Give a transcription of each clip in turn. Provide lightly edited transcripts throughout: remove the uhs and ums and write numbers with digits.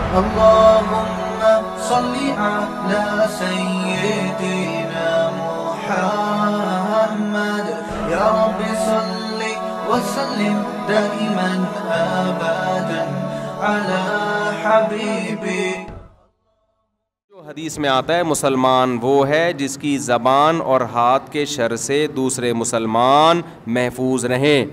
اللهم صل على سيدنا محمد يا رب صل وسلم دائما ابدا على حبيبي. حدیث میں آتا ہے مسلمان وہ ہے جس کی زبان اور ہاتھ کے شر سے دوسرے مسلمان محفوظ رہیں.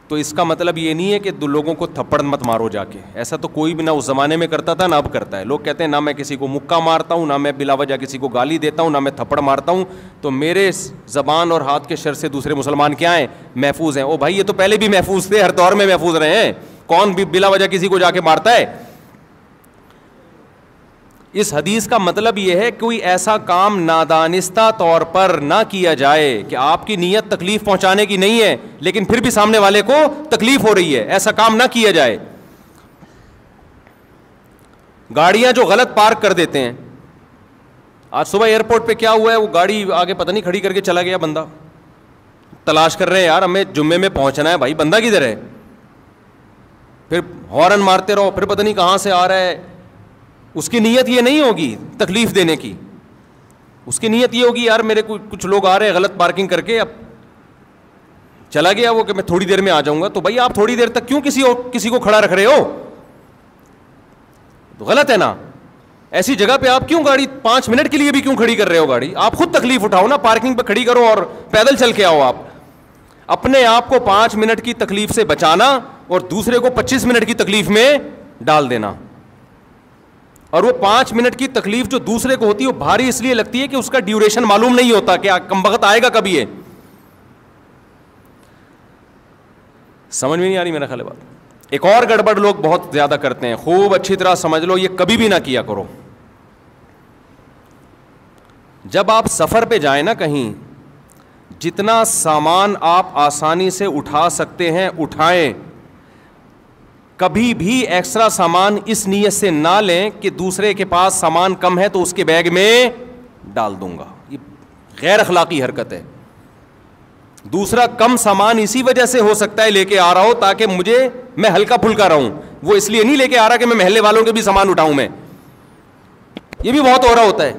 تو اس کا مطلب یہ نہیں ہے کہ لوگوں کو تھپڑ مت مارو جا کے. ایسا تو کوئی بھی نہ اس زمانے میں کرتا تھا نہ اب کرتا ہے. لوگ کہتے ہیں نہ میں کسی کو مکہ مارتا ہوں، نہ میں بلا وجہ کسی کو گالی دیتا ہوں، نہ میں تھپڑ مارتا ہوں. تو میرے زبان اور ہاتھ کے شر سے دوسرے مسلمان کیا ہیں؟ محفوظ ہیں. او بھائی یہ تو پہلے بھی محفوظ تھے، ہر دور میں محفوظ رہے ہیں. کون بھی بلا وجہ کسی کو جا کے مارتا ہے؟ اس حدیث کا مطلب یہ ہے کوئی ایسا کام نادانستہ طور پر نہ کیا جائے کہ آپ کی نیت تکلیف پہنچانے کی نہیں ہے لیکن پھر بھی سامنے والے کو تکلیف ہو رہی ہے. ایسا کام نہ کیا جائے. گاڑیاں جو غلط پارک کر دیتے ہیں. آج صبح ایئرپورٹ پہ کیا ہوا ہے، وہ گاڑی آگے پتہ نہیں کھڑی کر کے چلا گیا بندہ. تلاش کر رہے ہیں یار ہمیں جمعے میں پہنچنا ہے، بھائی بندہ کدھر ہے؟ پھر ہارن مارتے رہو، پھر پتہ نہیں کہاں سے آ رہا ہے. اس کی نیت یہ نہیں ہوگی تکلیف دینے کی، اس کی نیت یہ ہوگی یار میرے کچھ لوگ آ رہے ہیں غلط پارکنگ کر کے. اب چلا گیا وہ کہ میں تھوڑی دیر میں آ جاؤں گا. تو بھائی آپ تھوڑی دیر تک کیوں کسی کو کھڑا رکھ رہے ہو؟ تو غلط ہے نا. ایسی جگہ پہ آپ کیوں گاڑی 5 منٹ کے لیے بھی کیوں کھڑی کر رہے ہو گاڑی؟ آپ خود تکلیف اٹھاؤ نا، پارکنگ پہ کھڑی کرو اور پیدل چل کے آؤ. آپ اپنے آپ کو 5 منٹ کی تکلیف سے بچانا اور دوسرے کو 25 منٹ کی تکلیف میں ڈال دینا. اور وہ 5 منٹ کی تکلیف جو دوسرے کو ہوتی ہے وہ بھاری اس لیے لگتی ہے کہ اس کا ڈیوریشن معلوم نہیں ہوتا کہ کم وقت آئے گا کبھی. ہے سمجھ میں نہیں آ رہی میرا خیال بات. ایک اور گڑبڑ لوگ بہت زیادہ کرتے ہیں، خوب اچھی طرح سمجھ لو، یہ کبھی بھی نہ کیا کرو. جب آپ سفر پہ جائیں نا کہیں، جتنا سامان آپ آسانی سے اٹھا سکتے ہیں اٹھائیں. کبھی بھی ایکسٹرا سامان اس نیت سے نہ لیں کہ دوسرے کے پاس سامان کم ہے تو اس کے بیگ میں ڈال دوں گا. یہ غیر اخلاقی حرکت ہے. دوسرا کم سامان اسی وجہ سے ہو سکتا ہے لے کے آ رہا ہو تاکہ میں ہلکا پھلکا رہوں. وہ اس لیے نہیں لے کے آ رہا کہ میں محلے والوں کے بھی سامان اٹھاؤں. میں یہ بھی بہت ہو رہا ہوتا ہے.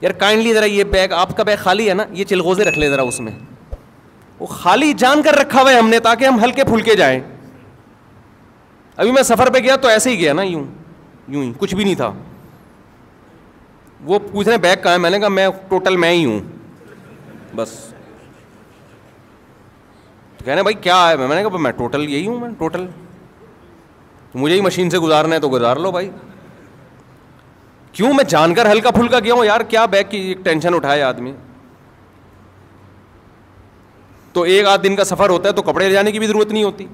یار کائنڈلی ذرا یہ بیگ، آپ کا بیگ خالی ہے نا، یہ چلغوزے رکھ لیں ذرا اس میں. وہ خالی جان کر رکھا ہوا ہے ہم نے تاکہ ہم ہلکے پھلکے جائیں. ابھی میں سفر پہ گیا تو ایسے ہی گیا نا، یوں ہی کچھ بھی نہیں تھا. وہ پوچھ رہے بیگ کہاں ہے، میں نے کہا میں ٹوٹل میں ہی ہوں بس. تو کہنے بھائی کیا ہے، میں نے کہا میں ٹوٹل یہی ہوں، میں ٹوٹل مجھے ہی مشین سے گزارنا ہے تو گزار لو بھائی. کیوں میں جان کر ہلکا پھلکا گیا ہوں یار، کیا بیگ کی ایک ٹینشن اٹھائے آدمی. تو 1 آدھ دن کا سفر ہوتا ہے تو کپڑے لے جانے کی بھی ضرورت نہیں ہوتی.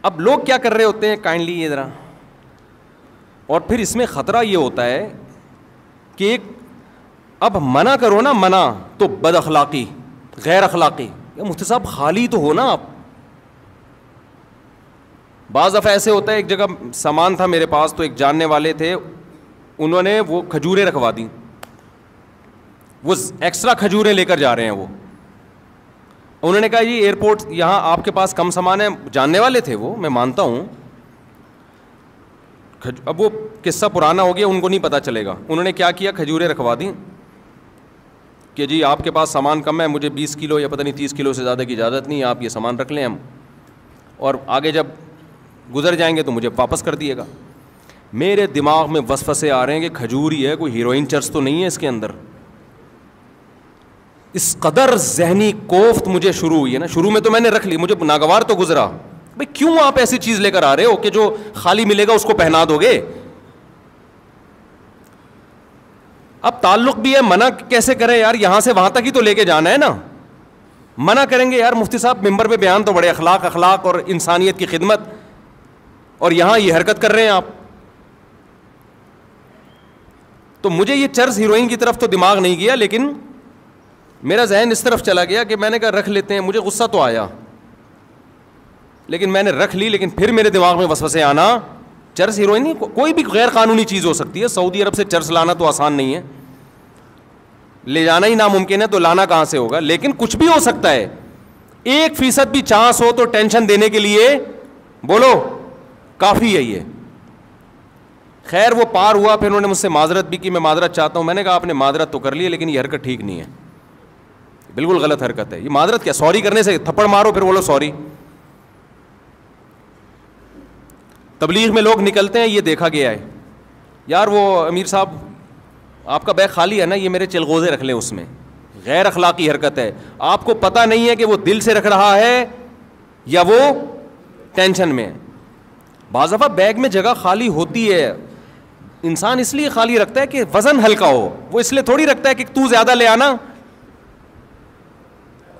اب لوگ کیا کر رہے ہوتے ہیں کائنڈلی یہ ذرا، اور پھر اس میں خطرہ یہ ہوتا ہے کہ اب منع کرو نا، منع تو بد اخلاقی، غیر اخلاقی. مفتی صاحب خالی تو ہو نا آپ. بعض دفعہ ایسے ہوتا ہے، ایک جگہ سامان تھا میرے پاس تو ایک جاننے والے تھے، انہوں نے وہ کھجوریں رکھوا دیں. وہ ایکسٹرا کھجوریں لے کر جا رہے ہیں. وہ انہوں نے کہا جی ایئرپورٹ یہاں آپ کے پاس کم سامان ہے. جاننے والے تھے وہ، میں مانتا ہوں. اب وہ قصہ پرانا ہو گیا، ان کو نہیں پتہ چلے گا. انہوں نے کیا کیا، کھجوریں رکھوا دیں کہ جی آپ کے پاس سامان کم ہے، مجھے 20 کلو یا پتہ نہیں 30 کلو سے زیادہ کی اجازت نہیں ہے، آپ یہ سامان رکھ لیں ہم، اور آگے جب گزر جائیں گے تو مجھے واپس کر دیے گا. میرے دماغ میں وسوسے آ رہے ہیں کہ کھجور ہی ہے، کوئی ہیروئن چرس تو نہیں ہے اس کے اندر. اس قدر ذہنی کوفت مجھے شروع ہوئی ہے نا. شروع میں تو میں نے رکھ لی، مجھے ناگوار تو گزرا، بھائی کیوں آپ ایسی چیز لے کر آ رہے ہو کہ جو خالی ملے گا اس کو پہنا دو گے. اب تعلق بھی ہے، منع کیسے کریں یار، یہاں سے وہاں تک ہی تو لے کے جانا ہے نا. منع کریں گے یار مفتی صاحب ممبر پہ بیان تو بڑے اخلاق اور انسانیت کی خدمت، اور یہاں یہ حرکت کر رہے ہیں آپ. تو مجھے یہ چرس ہیروئن کی طرف تو دماغ نہیں گیا، لیکن میرا ذہن اس طرف چلا گیا کہ میں نے کہا رکھ لیتے ہیں. مجھے غصہ تو آیا لیکن میں نے رکھ لی. لیکن پھر میرے دماغ میں وسوسے آنا، چرس ہیروئن نہیں، کوئی بھی غیر قانونی چیز ہو سکتی ہے. سعودی عرب سے چرس لانا تو آسان نہیں ہے، لے جانا ہی ناممکن ہے، تو لانا کہاں سے ہوگا. لیکن کچھ بھی ہو سکتا ہے. 1% بھی چانس ہو تو ٹینشن دینے کے لیے بولو کافی ہے یہ. خیر وہ پار ہوا, پھر انہوں نے مجھ سے معذرت بھی کی, میں معذرت چاہتا ہوں. میں نے کہا آپ نے معذرت تو کر لی ہے لیکن یہ حرکت ٹھیک نہیں ہے, بالکل غلط حرکت ہے. یہ معذرت کیا, سوری کرنے سے تھپڑ مارو پھر بولو سوری. تبلیغ میں لوگ نکلتے ہیں, یہ دیکھا گیا ہے یار وہ امیر صاحب آپ کا بیگ خالی ہے نا, یہ میرے چلغوزے رکھ لیں اس میں. غیر اخلاقی حرکت ہے. آپ کو پتہ نہیں ہے کہ وہ دل سے رکھ رہا ہے یا وہ ٹینشن میں ہے. بعض دفعہ بیگ میں جگہ خالی ہوتی ہے, انسان اس لیے خالی رکھتا ہے کہ وزن ہلکا ہو, وہ اس لیے تھوڑی رکھتا ہے کہ تو زیادہ لے آنا.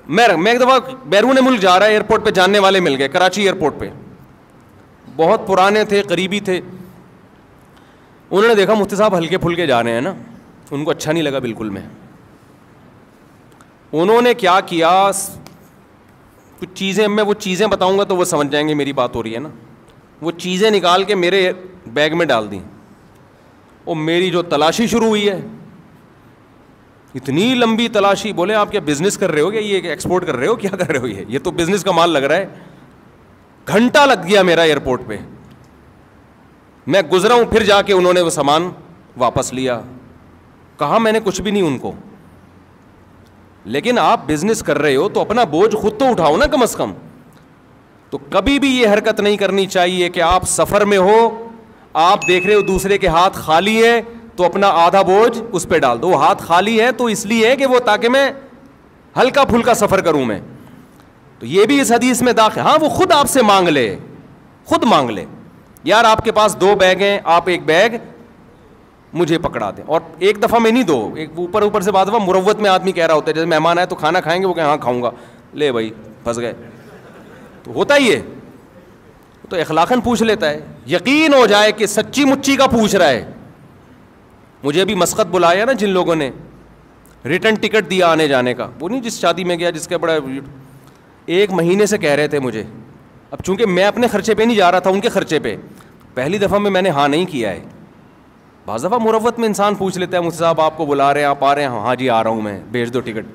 میں ایک دفعہ بیرون ملک جا رہا ہے, ایئرپورٹ پہ جاننے والے مل گئے, کراچی ایئرپورٹ پہ, بہت پرانے تھے, قریبی تھے. انہوں نے دیکھا مفتی صاحب ہلکے پھلکے جا رہے ہیں نا, ان کو اچھا نہیں لگا بالکل. انہوں نے کیا کیا, کچھ چیزیں, میں وہ چیزیں بتاؤں گا تو وہ سمجھ جائیں گے میری بات ہو رہی ہے نا. وہ چیزیں نکال کے میرے بیگ میں ڈال دیں, اور میری جو تلاشی شروع ہوئی ہے, اتنی لمبی تلاشی. بولے آپ کیا بزنس کر رہے ہو, کیا یہ ایکسپورٹ کر رہے ہو, کیا کر رہے ہو, یہ تو بزنس کا مال لگ رہا ہے. گھنٹہ لگ گیا میرا ایئرپورٹ پہ. میں گزرا ہوں, پھر جا کے انہوں نے وہ سامان واپس لیا. کہا میں نے کچھ بھی نہیں ان کو, لیکن آپ بزنس کر رہے ہو تو اپنا بوجھ خود تو اٹھاؤ نا کم از کم. تو کبھی بھی یہ حرکت نہیں کرنی چاہیے کہ آپ سفر میں ہو, آپ دیکھ رہے ہو دوسرے کے ہاتھ خالی ہے تو اپنا آدھا بوجھ اس پہ ڈال دو. وہ ہاتھ خالی ہے تو اس لیے ہے کہ وہ تاکہ میں ہلکا پھلکا سفر کروں میں. تو یہ بھی اس حدیث میں داخل. ہاں وہ خود آپ سے مانگ لے, خود مانگ لے, یار آپ کے پاس 2 بیگ ہیں, آپ ایک بیگ مجھے پکڑا دیں. اور ایک دفعہ میں نہیں, 2 ایک اوپر سے بعد دفعہ مروت میں آدمی کہہ رہا ہوتا ہے, جیسے مہمان آئے تو کھانا کھائیں گے, وہ کہ ہاں کھاؤں گا, لے بھائی پھنس گئے. تو ہوتا ہی ہے, تو اخلاقاً پوچھ لیتا ہے, یقین ہو جائے کہ سچی مچی کا پوچھ رہا ہے. مجھے ابھی مسقط بلایا نا جن لوگوں نے, ریٹرن ٹکٹ دیا آنے جانے کا, وہ نہیں جس شادی میں گیا جس کا بڑا 1 مہینے سے کہہ رہے تھے مجھے. اب چونکہ میں اپنے خرچے پہ نہیں جا رہا تھا, ان کے خرچے پہ, پہلی دفعہ میں نے ہاں نہیں کیا ہے. بعض دفعہ مروت میں انسان پوچھ لیتا ہے, مفتی صاحب آپ کو بلا رہے ہیں, آپ آ رہے ہیں, ہاں جی آ رہا ہوں میں, بھیج دو ٹکٹ.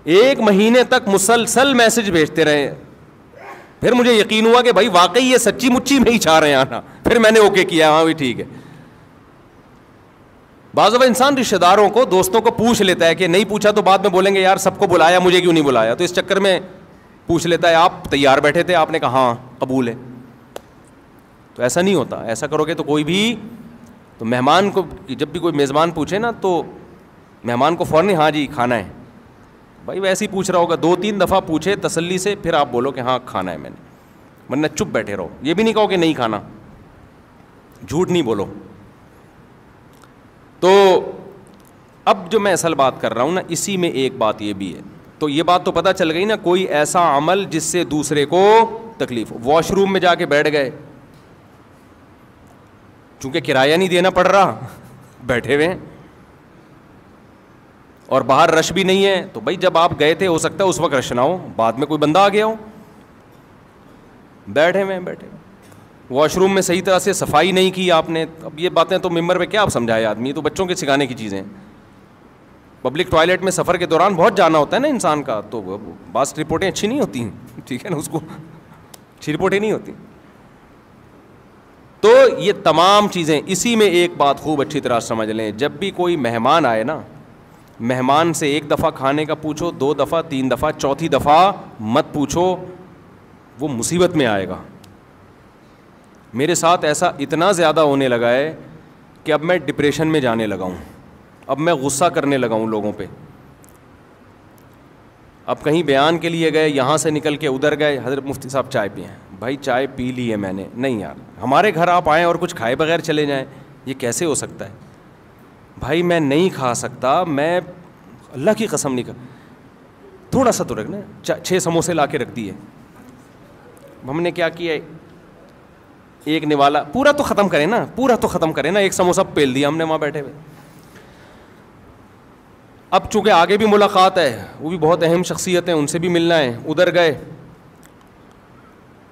1 مہینے تک مسلسل میسج بھیجتے رہے. پھر مجھے یقین ہوا کہ بھائی واقعی یہ سچی مچی میں ہی چاہ رہے ہیں آنا. پھر میں نے اوکے کیا, ہاں بھی ٹھیک ہے. بعض دفعہ انسان رشتہ داروں کو, دوستوں کو پوچھ لیتا ہے کہ نہیں پوچھا تو بعد میں بولیں گے یار سب کو بلایا, مجھے کیوں نہیں بلایا. تو اس چکر میں پوچھ لیتا ہے, آپ تیار بیٹھے تھے, آپ نے کہا ہاں قبول ہے. تو ایسا نہیں ہوتا. ایسا کرو گے تو کوئی بھی, تو مہمان کو جب بھی کوئی میزبان پوچھے نا تو مہمان کو فوراً ہاں جی کھانا ہے. بھائی ویسے ہی پوچھ رہا ہوگا, 2-3 دفعہ پوچھے تسلی سے, پھر آپ بولو کہ ہاں کھانا ہے میں نے, ورنہ چپ بیٹھے رہو. یہ بھی نہیں کہو کہ نہیں کھانا, جھوٹ نہیں بولو. تو اب جو میں اصل بات کر رہا ہوں نا, اسی میں ایک بات یہ بھی ہے. تو یہ بات تو پتہ چل گئی نا, کوئی ایسا عمل جس سے دوسرے کو تکلیف. واش روم میں جا کے بیٹھ گئے, چونکہ کرایہ نہیں دینا پڑ رہا, بیٹھے ہوئے ہیں, اور باہر رش بھی نہیں ہے, تو بھائی جب آپ گئے تھے ہو سکتا ہے اس وقت رش نہ ہو, بعد میں کوئی بندہ آ گیا ہو. بیٹھے ہوئے. واش روم میں صحیح طرح سے صفائی نہیں کی آپ نے. اب یہ باتیں تو ممبر پہ کیا آپ سمجھائے آدمی, تو بچوں کے سکھانے کی چیزیں. پبلک ٹوائلٹ میں سفر کے دوران بہت جانا ہوتا ہے نا انسان کا, تو بعض رپورٹیں اچھی نہیں ہوتی ہیں, ٹھیک ہے نا, اس کو اچھی رپورٹیں نہیں ہوتی. تو یہ تمام چیزیں, اسی میں ایک بات خوب اچھی طرح سمجھ لیں, جب بھی کوئی مہمان آئے نا, مہمان سے 1 دفعہ کھانے کا پوچھو, 2 دفعہ, 3 دفعہ, 4تھی دفعہ مت پوچھو, وہ مصیبت میں آئے گا. میرے ساتھ ایسا اتنا زیادہ ہونے لگا ہے کہ اب میں ڈپریشن میں جانے لگا ہوں, اب میں غصہ کرنے لگا ہوں لوگوں پہ. اب کہیں بیان کے لیے گئے, یہاں سے نکل کے ادھر گئے, حضرت مفتی صاحب چائے پئیں. بھائی چائے پی لی ہے میں نے. نہیں یار, ہمارے گھر آپ آئیں اور کچھ کھائے بغیر چلے جائیں, یہ کیسے ہو سکتا ہے؟ بھائی میں نہیں کھا سکتا, میں اللہ کی قسم نہیں کھا. تھوڑا سا تو رکھنا, 6 سموسے لا کے رکھ دیے. ہم نے کیا کیا, ایک نوالا, پورا تو ختم کریں نا, پورا تو ختم کریں نا, 1 سموسہ پیل دیا ہم نے وہاں بیٹھے ہوئے. اب چونکہ آگے بھی ملاقات ہے, وہ بھی بہت اہم شخصیت ہیں, ان سے بھی ملنا ہے. ادھر گئے,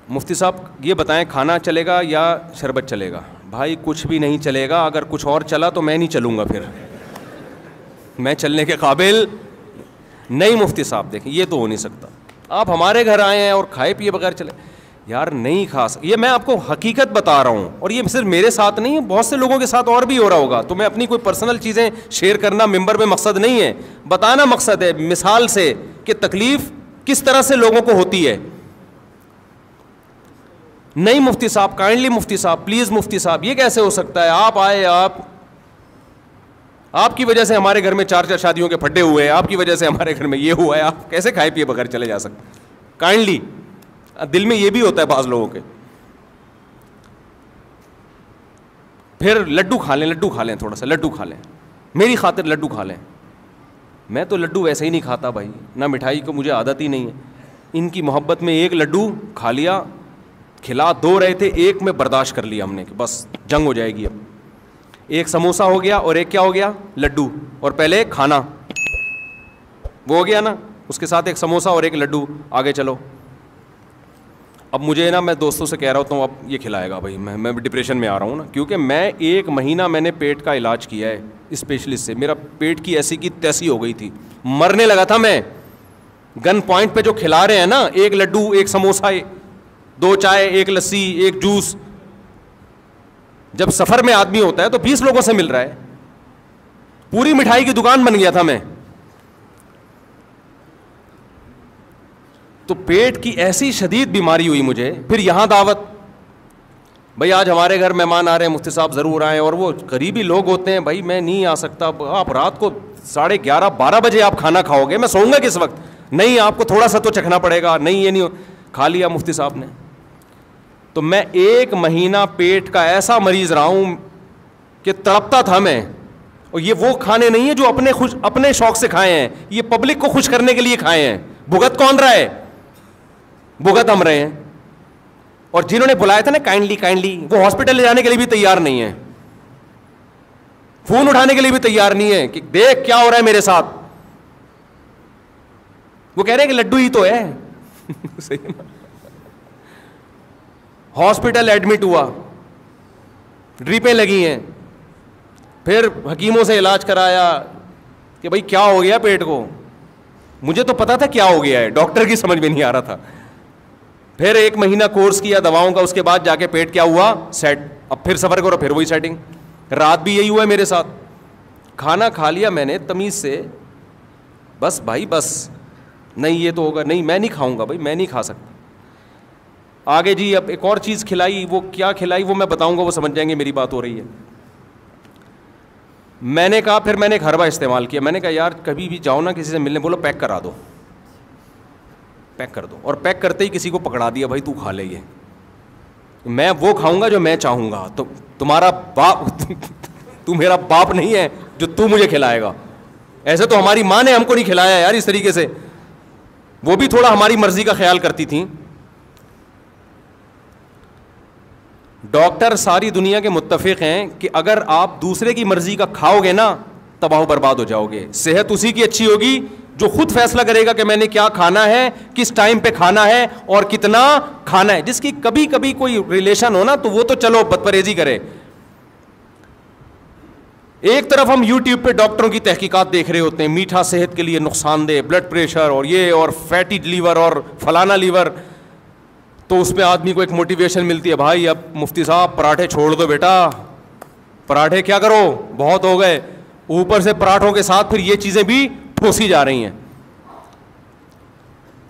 مفتی صاحب یہ بتائیں کھانا چلے گا یا شربت چلے گا؟ بھائی کچھ بھی نہیں چلے گا, اگر کچھ اور چلا تو میں نہیں چلوں گا, پھر میں چلنے کے قابل نہیں. مفتی صاحب دیکھیں یہ تو ہو نہیں سکتا. آپ ہمارے گھر آئے ہیں اور کھائے پیے بغیر چلے, یار نہیں کھا سکتے. یہ میں آپ کو حقیقت بتا رہا ہوں, اور یہ صرف میرے ساتھ نہیں, بہت سے لوگوں کے ساتھ اور بھی ہو رہا ہوگا. تو میں اپنی کوئی پرسنل چیزیں شیئر کرنا ممبر پہ مقصد نہیں ہے, بتانا مقصد ہے مثال سے کہ تکلیف کس طرح سے لوگوں کو ہوتی ہے. نہیں مفتی صاحب, کائنڈلی مفتی صاحب, پلیز مفتی صاحب, یہ کیسے ہو سکتا ہے, آپ آئے, آپ کی وجہ سے ہمارے گھر میں 4 شادیوں کے پھڈے ہوئے ہیں, آپ کی وجہ سے ہمارے گھر میں یہ ہوا ہے, آپ کیسے کھائے پیے بغیر چلے جا سکتے. کائنڈلی دل میں یہ بھی ہوتا ہے بعض لوگوں کے. پھر لڈو کھا لیں, تھوڑا سا لڈو کھا لیں, میری خاطر لڈو کھا لیں. میں تو لڈو ویسے ہی نہیں کھاتا بھائی, نہ مٹھائی کو مجھے عادت ہی نہیں ہے. ان کی محبت میں ایک لڈو کھا لیا, کھلا 2 رہے تھے, ایک میں برداشت کر لیا ہم نے کہ بس جنگ ہو جائے گی. اب ایک سموسا ہو گیا اور ایک کیا ہو گیا, لڈو. اور پہلے کھانا وہ ہو گیا نا, اس کے ساتھ ایک سموسا اور ایک لڈو, آگے چلو. اب مجھے نا, میں دوستوں سے کہہ رہا ہوتا ہوں اب یہ کھلائے گا بھائی, میں ڈپریشن میں آ رہا ہوں نا, کیونکہ میں 1 مہینہ میں نے پیٹ کا علاج کیا ہے اسپیشلسٹ سے. میرا پیٹ کی ایسی کی تیسی ہو گئی تھی, مرنے لگا تھا میں. گن پوائنٹ پہ جو کھلا رہے ہیں نا, 1 لڈو, 1 سموسا, 2 چائے, 1 لسی, 1 جوس. جب سفر میں آدمی ہوتا ہے تو 20 لوگوں سے مل رہا ہے, پوری مٹھائی کی دکان بن گیا تھا میں. تو پیٹ کی ایسی شدید بیماری ہوئی مجھے. پھر یہاں دعوت, بھائی آج ہمارے گھر مہمان آ رہے ہیں, مفتی صاحب ضرور آئیں. اور وہ قریبی لوگ ہوتے ہیں, بھائی میں نہیں آ سکتا, آپ رات کو 11:30-12 بجے آپ کھانا کھاؤ گے, میں سوؤں گا کس وقت, نہیں آپ کو تھوڑا سا تو چکھنا پڑے گا, نہیں یہ نہیں. کھا لیا مفتی صاحب نے. تو میں 1 مہینہ پیٹ کا ایسا مریض رہا ہوں کہ تڑپتا تھا میں. اور یہ وہ کھانے نہیں ہیں جو اپنے شوق سے کھائے ہیں, یہ پبلک کو خوش کرنے کے لیے کھائے ہیں. بھگت کون رہا ہے, بھگت ہم رہے ہیں. اور جنہوں نے بلایا تھا نا کائنڈلی, وہ ہاسپٹل لے جانے کے لیے بھی تیار نہیں ہے, فون اٹھانے کے لیے بھی تیار نہیں ہے کہ دیکھ کیا ہو رہا ہے میرے ساتھ. وہ کہہ رہے ہیں کہ لڈو ہی تو ہے. ہاسپٹل ایڈمٹ ہوا, ڈریپیں لگی ہیں, پھر حکیموں سے علاج کرایا کہ بھائی کیا ہو گیا پیٹ کو. مجھے تو پتا تھا کیا ہو گیا ہے, ڈاکٹر کی سمجھ میں نہیں آ رہا تھا. پھر 1 مہینہ کورس کیا دواؤں کا, اس کے بعد جا کے پیٹ کیا ہوا, سیٹ. اب پھر سفر کرو, پھر وہی سیٹنگ. رات بھی یہی ہوا ہے میرے ساتھ. کھانا کھا لیا میں نے تمیز سے, بس بھائی بس, نہیں یہ تو ہوگا, نہیں میں نہیں کھاؤں گا بھائی, میں نہیں کھا سکتا. آگے جی اب ایک اور چیز کھلائی, وہ کیا کھلائی وہ میں بتاؤں گا, وہ سمجھ جائیں گے میری بات ہو رہی ہے. میں نے کہا, پھر میں نے ایک حربہ استعمال کیا. میں نے کہا یار کبھی بھی جاؤ نا کسی سے ملنے, بولو پیک کرا دو, پیک کر دو. اور پیک کرتے ہی کسی کو پکڑا دیا, بھائی تو کھا لے, یہ میں وہ کھاؤں گا جو میں چاہوں گا. تو تمہارا باپ تو میرا باپ نہیں ہے جو تو مجھے کھلائے گا. ایسے تو ہماری ماں نے ہم کو نہیں کھلایا یار اس طریقے سے, وہ بھی تھوڑا ہماری مرضی کا خیال کرتی تھیں. ڈاکٹر ساری دنیا کے متفق ہیں کہ اگر آپ دوسرے کی مرضی کا کھاؤ گے نا, تباہ و برباد ہو جاؤ گے. صحت اسی کی اچھی ہوگی جو خود فیصلہ کرے گا کہ میں نے کیا کھانا ہے, کس ٹائم پہ کھانا ہے اور کتنا کھانا ہے. جس کی کبھی کبھی کوئی ریلیشن ہو نا تو وہ تو چلو بد پرہیزی کرے. ایک طرف ہم یوٹیوب پہ ڈاکٹروں کی تحقیقات دیکھ رہے ہوتے ہیں, میٹھا صحت کے لیے نقصان دہ, بلڈ پریشر اور یہ اور فیٹی لیور اور فلانا لیور. تو اس پہ آدمی کو ایک موٹیویشن ملتی ہے, بھائی اب مفتی صاحب پراٹھے چھوڑ دو بیٹا, پراٹھے کیا کرو بہت ہو گئے. اوپر سے پراٹھوں کے ساتھ پھر یہ چیزیں بھی ٹھوسی جا رہی ہیں.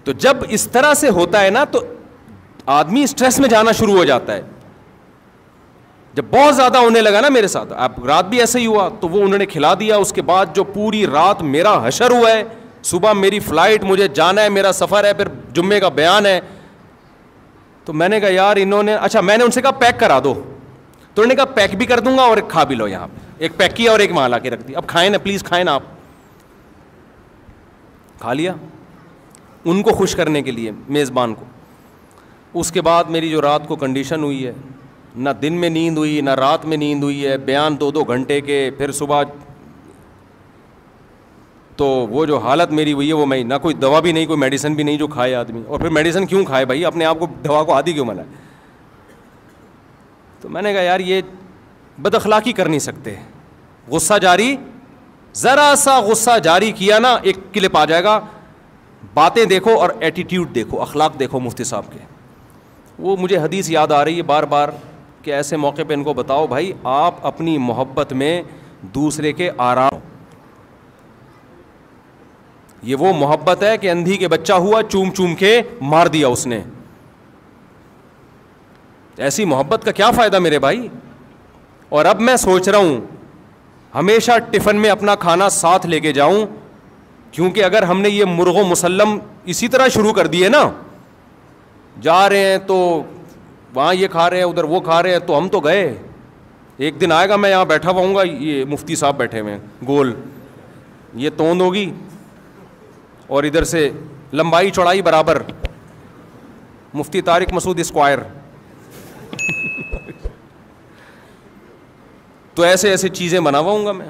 تو جب اس طرح سے ہوتا ہے نا تو آدمی اسٹریس میں جانا شروع ہو جاتا ہے. جب بہت زیادہ ہونے لگا نا میرے ساتھ, اب رات بھی ایسے ہی ہوا, تو وہ انہوں نے کھلا دیا. اس کے بعد جو پوری رات میرا حشر ہوا ہے, صبح میری فلائٹ, مجھے جانا ہے, میرا سفر ہے, پھر جمعے کا بیان ہے. تو میں نے کہا یار انہوں نے, اچھا میں نے ان سے کہا پیک کرا دو, تو انہوں نے کہا پیک بھی کر دوں گا اور ایک کھا بھی لو. یہاں پہ ایک پیک کیا اور ایک وہاں لا کے رکھ دیا, اب کھائیں نا پلیز, کھائیں نا آپ. کھا لیا ان کو خوش کرنے کے لیے, میزبان کو. اس کے بعد میری جو رات کو کنڈیشن ہوئی ہے, نہ دن میں نیند ہوئی نہ رات میں نیند ہوئی ہے, بیان 2-2 گھنٹے کے, پھر صبح. تو وہ جو حالت میری ہوئی ہے وہ میں, نہ کوئی دوا بھی نہیں, کوئی میڈیسن بھی نہیں جو کھائے آدمی. اور پھر میڈیسن کیوں کھائے بھائی, اپنے آپ کو دوا کو عادی کیوں بنائے. تو میں نے کہا یار یہ بد اخلاقی کر نہیں سکتے. غصہ جاری, ذرا سا غصہ جاری کیا نا, ایک کلپ آ جائے گا, باتیں دیکھو اور ایٹیٹیوڈ دیکھو, اخلاق دیکھو مفتی صاحب کے. وہ مجھے حدیث یاد آ رہی ہے بار بار کہ ایسے موقع پہ ان کو بتاؤ بھائی آپ اپنی محبت میں دوسرے کے آرام, یہ وہ محبت ہے کہ اندھی کے بچہ ہوا چوم چوم کے مار دیا اس نے, ایسی محبت کا کیا فائدہ میرے بھائی. اور اب میں سوچ رہا ہوں ہمیشہ ٹفن میں اپنا کھانا ساتھ لے کے جاؤں, کیونکہ اگر ہم نے یہ مرغ و مسلم اسی طرح شروع کر دیے نا, جا رہے ہیں تو وہاں یہ کھا رہے ہیں ادھر وہ کھا رہے ہیں, تو ہم تو گئے. ایک دن آئے گا میں یہاں بیٹھا ہوا ہوں گا, یہ مفتی صاحب بیٹھے ہوئے گول, یہ توند ہوگی اور ادھر سے لمبائی چوڑائی برابر, مفتی طارق مسعود اسکوائر. تو ایسے ایسے چیزیں بناواؤں گا میں,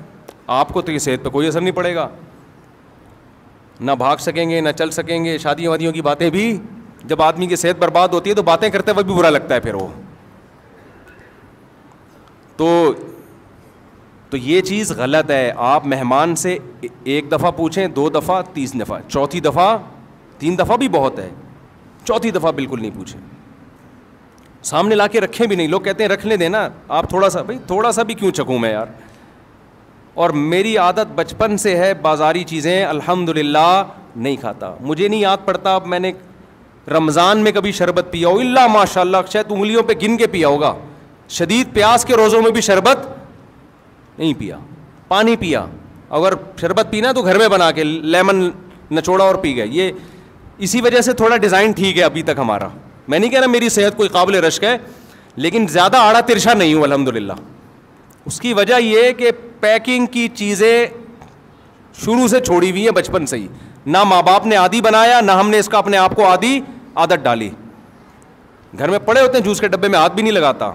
آپ کو تو یہ صحت پہ کوئی اثر نہیں پڑے گا, نہ بھاگ سکیں گے نہ چل سکیں گے. شادیوں وادیوں کی باتیں بھی, جب آدمی کی صحت برباد ہوتی ہے تو باتیں کرتے ہوئے بھی برا لگتا ہے پھر وہ. تو یہ چیز غلط ہے. آپ مہمان سے ایک دفعہ پوچھیں, 2 دفعہ, 3 دفعہ, چوتھی دفعہ, 3 دفعہ بھی بہت ہے, چوتھی دفعہ بالکل نہیں پوچھیں. سامنے لا کے رکھیں بھی نہیں. لوگ کہتے ہیں رکھ لیں دینا, آپ تھوڑا سا, بھائی تھوڑا سا بھی کیوں چکھوں میں یار. اور میری عادت بچپن سے ہے, بازاری چیزیں الحمدللہ نہیں کھاتا. مجھے نہیں یاد پڑتا اب میں نے رمضان میں کبھی شربت پیا ہو, اللہ ماشاء اللہ شاید انگلیوں پہ گن کے پیا ہوگا. شدید پیاس کے روزوں میں بھی شربت نہیں پیا, پانی پیا. اگر شربت پینا تو گھر میں بنا کے لیمن نچوڑا اور پی گئے. یہ اسی وجہ سے تھوڑا ڈیزائن ٹھیک ہے ابھی تک ہمارا. میں نہیں کہہ رہا میری صحت کوئی قابل رشک ہے, لیکن زیادہ آڑا ترشا نہیں ہوں الحمدللہ. اس کی وجہ یہ کہ پیکنگ کی چیزیں شروع سے چھوڑی ہوئی ہیں بچپن سے ہی. نہ ماں باپ نے عادی بنایا, نہ ہم نے اس کا اپنے آپ کو عادت ڈالی. گھر میں پڑے ہوتے ہیں جوس کے ڈبے میں ہاتھ بھی نہیں لگاتا,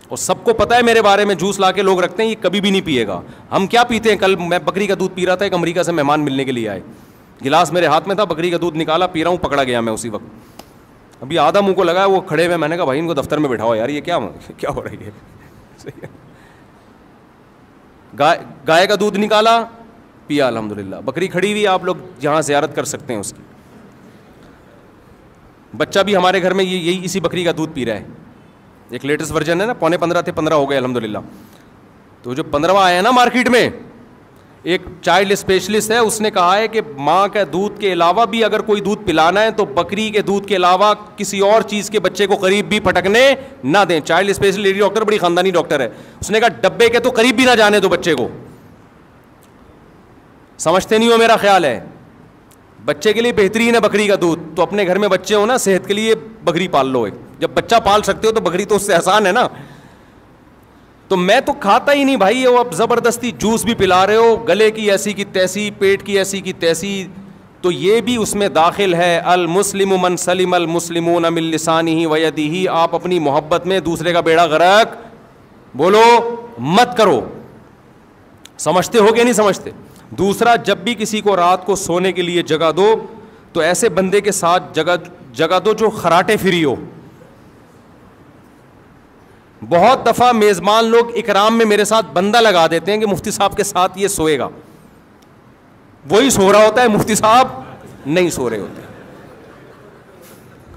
اور سب کو پتہ ہے میرے بارے میں, جوس لا کے لوگ رکھتے ہیں یہ کبھی بھی نہیں پیے گا. ہم کیا پیتے ہیں, کل میں بکری کا دودھ پی رہا تھا, ایک امریکہ سے مہمان ملنے کے لیے آئے, گلاس میرے ہاتھ میں تھا, بکری کا دودھ نکالا, پی رہا ہوں, پکڑا گیا میں اسی وقت. ابھی آدھا منہ کو لگا, وہ کھڑے ہوئے, میں نے کہا بھائی ان کو دفتر میں بٹھاؤ یار, یہ کیا ہو رہی ہے. گائے کا دودھ نکالا, پیا الحمدللہ. بکری کھڑی ہوئی, آپ لوگ جہاں زیارت کر سکتے ہیں اس کی. بچہ بھی ہمارے گھر میں یہی اسی بکری کا دودھ پی رہا ہے. ایک لیٹسٹ ورژن ہے نا, 15.5 تھے, 15 ہو گئے الحمدللہ. تو جو 15واں آیا ہے نا مارکیٹ میں, ایک چائلڈ اسپیشلسٹ ہے, اس نے کہا ہے کہ ماں کے دودھ کے علاوہ بھی اگر کوئی دودھ پلانا ہے تو بکری کے دودھ کے علاوہ کسی اور چیز کے بچے کو قریب بھی پھٹکنے نہ دیں. چائلڈ اسپیشلسٹ لیڈی ڈاکٹر, بڑی خاندانی ڈاکٹر ہے. اس نے کہا ڈبے کے تو قریب بھی نہ جانے دو بچے کو. سمجھتے نہیں ہو میرا خیال ہے, بچے کے لیے بہترین ہے بکری کا دودھ. تو اپنے گھر میں بچے ہو نا, صحت کے لیے بکری پال لو. ایک جب بچہ پال سکتے ہو تو بکری تو اس سے آسان ہے نا. تو میں تو کھاتا ہی نہیں بھائی, وہ اب زبردستی جوس بھی پلا رہے ہو, گلے کی ایسی کی تیسی, پیٹ کی ایسی کی تیسی. تو یہ بھی اس میں داخل ہے. المسلم من سلم المسلمون من لسانہ و یدہ. آپ اپنی محبت میں دوسرے کا بیڑا غرق بولو مت کرو. سمجھتے ہو کہ نہیں سمجھتے؟ دوسرا, جب بھی کسی کو رات کو سونے کے لیے جگہ دو تو ایسے بندے کے ساتھ جگہ دو جو خراٹے فری ہو. بہت دفعہ میزبان لوگ اکرام میں میرے ساتھ بندہ لگا دیتے ہیں کہ مفتی صاحب کے ساتھ یہ سوئے گا. وہی سو رہا ہوتا ہے, مفتی صاحب نہیں سو رہے ہوتے.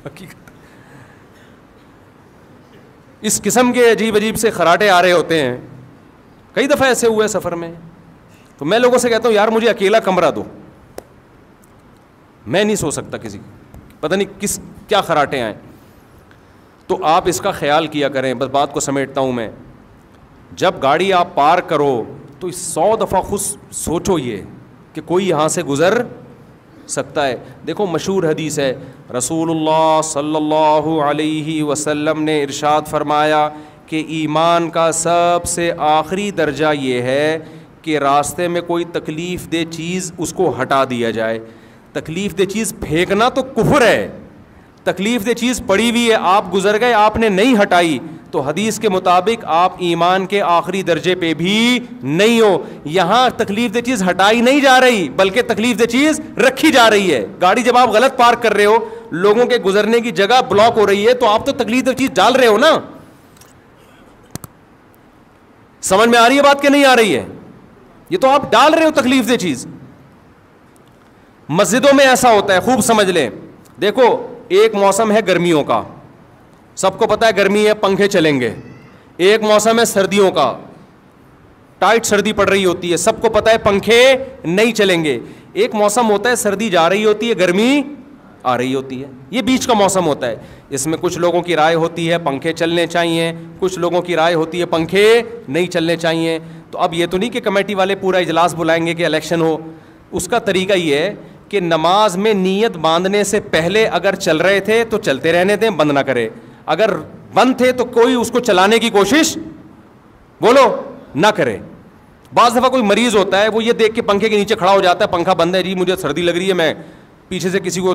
حقیقت اس قسم کے عجیب عجیب سے خراٹے آ رہے ہوتے ہیں. کئی دفعہ ایسے ہوئے سفر میں. تو میں لوگوں سے کہتا ہوں یار مجھے اکیلا کمرہ دو, میں نہیں سو سکتا, کسی پتہ نہیں کیا خراٹے آئیں. تو آپ اس کا خیال کیا کریں. بس بات کو سمیٹتا ہوں میں. جب گاڑی آپ پارک کرو تو 100 دفعہ خود سوچو یہ کہ کوئی یہاں سے گزر سکتا ہے. دیکھو مشہور حدیث ہے, رسول اللہ صلی اللہ علیہ وسلم نے ارشاد فرمایا کہ ایمان کا سب سے آخری درجہ یہ ہے کہ راستے میں کوئی تکلیف دہ چیز اس کو ہٹا دیا جائے. تکلیف دہ چیز پھینکنا تو کفر ہے. تکلیف دہ چیز پڑی ہوئی ہے, آپ گزر گئے, آپ نے نہیں ہٹائی, تو حدیث کے مطابق آپ ایمان کے آخری درجے پہ بھی نہیں ہو. یہاں تکلیف دہ چیز ہٹائی نہیں جا رہی بلکہ تکلیف دہ چیز رکھی جا رہی ہے. گاڑی جب آپ غلط پارک کر رہے ہو, لوگوں کے گزرنے کی جگہ بلاک ہو رہی ہے, تو آپ تو تکلیف دہ چیز ڈال رہے ہو نا. سمجھ میں آ رہی ہے بات کہ نہیں آ رہی ہے؟ یہ تو آپ ڈال رہے ہو تکلیف دہ چیز. مسجدوں میں ایسا ہوتا ہے, خوب سمجھ لیں. دیکھو ایک موسم ہے گرمیوں کا, سب کو پتا ہے گرمی ہے, پنکھے چلیں گے. ایک موسم ہے سردیوں کا, ٹائٹ سردی پڑ رہی ہوتی ہے, سب کو پتا ہے پنکھے نہیں چلیں گے. ایک موسم ہوتا ہے سردی جا رہی ہوتی ہے, گرمی آ رہی ہوتی ہے, یہ بیچ کا موسم ہوتا ہے. اس میں کچھ لوگوں کی رائے ہوتی ہے پنکھے چلنے چاہیے, کچھ لوگوں کی رائے ہوتی ہے پنکھے نہیں چلنے چاہیے. تو اب یہ تو نہیں کہ کمیٹی والے پورا اجلاس بلائیں گے کہ الیکشن ہو. اس کا طریقہ یہ ہے کہ نماز میں نیت باندھنے سے پہلے اگر چل رہے تھے تو چلتے رہنے دیں, بند نہ کرے. اگر بند تھے تو کوئی اس کو چلانے کی کوشش بولو نہ کرے. بعض دفعہ کوئی مریض ہوتا ہے, وہ یہ دیکھ کے پنکھے کے نیچے کھڑا ہو جاتا ہے, پنکھا بند ہے جی مجھے سردی لگ رہی ہے, میں پیچھے سے کسی کو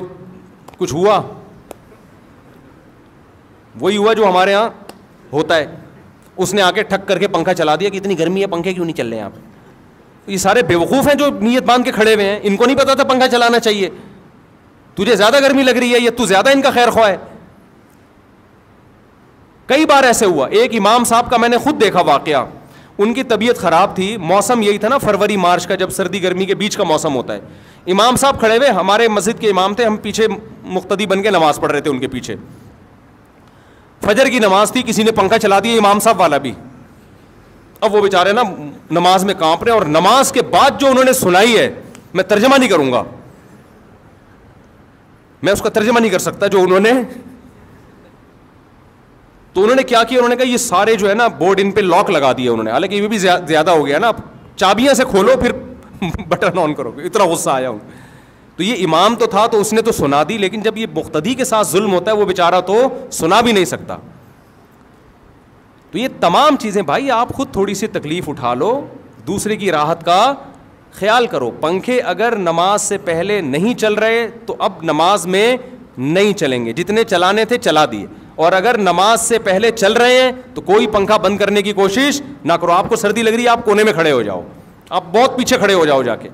کچھ ہوا, وہی ہوا جو ہمارے ہاں ہوتا ہے, اس نے آ کے ٹھک کر کے پنکھا چلا دیا کہ اتنی گرمی ہے پنکھے کیوں نہیں چل رہے ہیں آپ. یہ سارے بیوقوف ہیں جو نیت باندھ کے کھڑے ہوئے ہیں, ان کو نہیں پتا تھا پنکھا چلانا چاہیے. تجھے زیادہ گرمی لگ رہی ہے یا تو زیادہ ان کا خیر خواہ ہے. کئی بار ایسے ہوا. ایک امام صاحب کا میں نے خود دیکھا واقعہ, ان کی طبیعت خراب تھی, موسم یہی تھا نا فروری مارچ کا, جب سردی گرمی کے بیچ کا موسم ہوتا ہے. امام صاحب کھڑے ہوئے, ہمارے مسجد کے امام تھے, ہم پیچھے مقتدی بن کے نماز پڑھ رہے تھے ان کے پیچھے. فجر کی نماز تھی, کسی نے پنکھا چلا دیا, امام صاحب والا بھی. اب وہ بیچارے نا نماز میں کانپ رہے ہیں, اور نماز کے بعد جو انہوں نے سنائی ہے میں ترجمہ نہیں کروں گا, میں اس کا ترجمہ نہیں کر سکتا جو انہوں نے. تو انہوں نے کیا کیا, انہوں نے کہا یہ سارے جو ہے نا بورڈ ان پہ لاک لگا دیے انہوں نے, حالانکہ یہ بھی زیادہ ہو گیا نا, چابیاں سے کھولو پھر بٹن آن کرو, اتنا غصہ آیا ہوں. تو یہ امام تو تھا تو اس نے تو سنا دی, لیکن جب یہ مقتدی کے ساتھ ظلم ہوتا ہے وہ بیچارہ تو سنا بھی نہیں سکتا. تو یہ تمام چیزیں بھائی آپ خود تھوڑی سی تکلیف اٹھا لو, دوسرے کی راحت کا خیال کرو. پنکھے اگر نماز سے پہلے نہیں چل رہے تو اب نماز میں نہیں چلیں گے, جتنے چلانے تھے چلا دیے. اور اگر نماز سے پہلے چل رہے ہیں تو کوئی پنکھا بند کرنے کی کوشش نہ کرو. آپ کو سردی لگ رہی ہے, آپ کونے میں کھڑے ہو جاؤ, آپ بہت پیچھے کھڑے ہو جاؤ جا کے.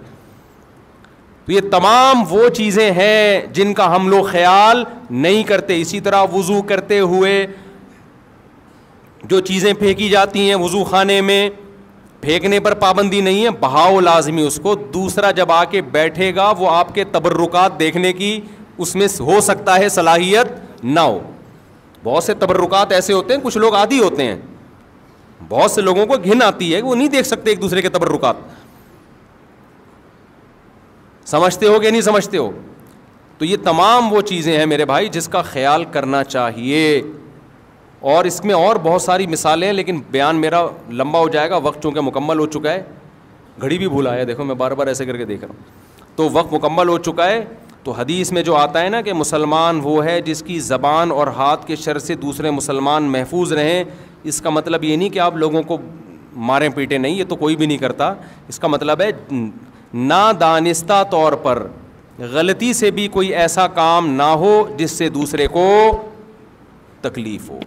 تو یہ تمام وہ چیزیں ہیں جن کا ہم لوگ خیال نہیں کرتے. اسی طرح وضو کرتے ہوئے جو چیزیں پھینکی جاتی ہیں وضو خانے میں, پھینکنے پر پابندی نہیں ہے, بہاؤ لازمی اس کو. دوسرا جب آ کے بیٹھے گا وہ آپ کے تبرکات دیکھنے کی اس میں ہو سکتا ہے صلاحیت نہ ہو. بہت سے تبرکات ایسے ہوتے ہیں, کچھ لوگ عادی ہوتے ہیں, بہت سے لوگوں کو گھن آتی ہے, وہ نہیں دیکھ سکتے ایک دوسرے کے تبرکات. سمجھتے ہو کہ نہیں سمجھتے ہو؟ تو یہ تمام وہ چیزیں ہیں میرے بھائی جس کا خیال کرنا چاہیے. اور اس میں اور بہت ساری مثالیں ہیں, لیکن بیان میرا لمبا ہو جائے گا, وقت چونکہ مکمل ہو چکا ہے. گھڑی بھی بھولا ہے, دیکھو میں بار بار ایسے کر کے دیکھ رہا ہوں. تو وقت مکمل ہو چکا ہے. تو حدیث میں جو آتا ہے نا کہ مسلمان وہ ہے جس کی زبان اور ہاتھ کے شر سے دوسرے مسلمان محفوظ رہیں. اس کا مطلب یہ نہیں کہ آپ لوگوں کو ماریں پیٹیں, نہیں, یہ تو کوئی بھی نہیں کرتا. اس کا مطلب ہے نادانستہ طور پر غلطی سے بھی کوئی ایسا کام نہ ہو جس سے دوسرے کو تکلیف ہو.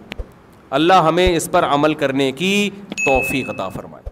اللہ ہمیں اس پر عمل کرنے کی توفیق عطا فرمائے.